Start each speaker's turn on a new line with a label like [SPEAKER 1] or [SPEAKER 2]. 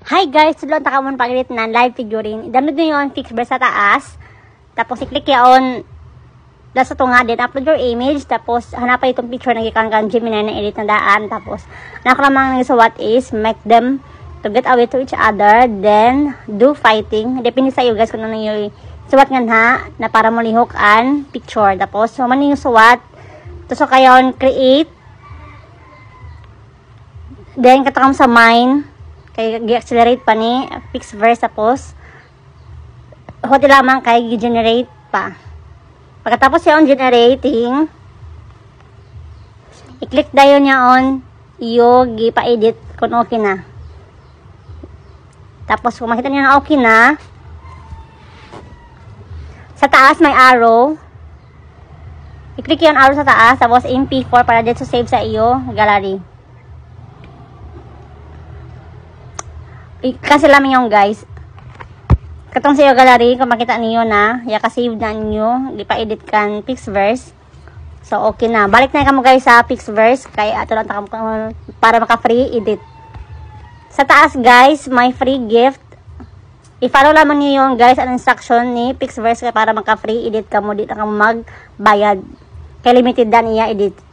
[SPEAKER 1] Hi guys, tulong takamon pag-edit na live figurine. Download nyo yung Pixverse sa taas. Tapos i-click yun sa tunga din. Upload your image. Tapos hanapin itong picture na gikan kan Gemini na edit na daan. Tapos nakalamang sa what is make them to get away to each other. Then do fighting. Depende sa iyo guys kung ano yung suwat nga na para mo lihok an picture. Tapos so man yung suwat. Tapos so kayon create. Then katakam sa mine. Kaya gi-accelerate pa ni Pixverse tapos hotel lamang kay gi-generate pa. Pagkatapos siya on generating, i-click dayon niya on iyo gi-pa-edit kung okay na. Tapos kung makita niyo na okay na, sa taas may arrow. I-click yung arrow sa taas tapos MP4 para dito save sa iyo gallery. Kasi lamang yung guys katong sa iyo gallery kung makita niyo na save na niyo ipa-edit kan Pixverse, so okay na. Balik na kamo guys sa Pixverse kaya ato lang para maka free edit. Sa taas guys may free gift, i-follow lamang niyo yung guys ang instruction ni Pixverse para maka free edit kamo, di na kamo magbayad kay limited dan iya edit.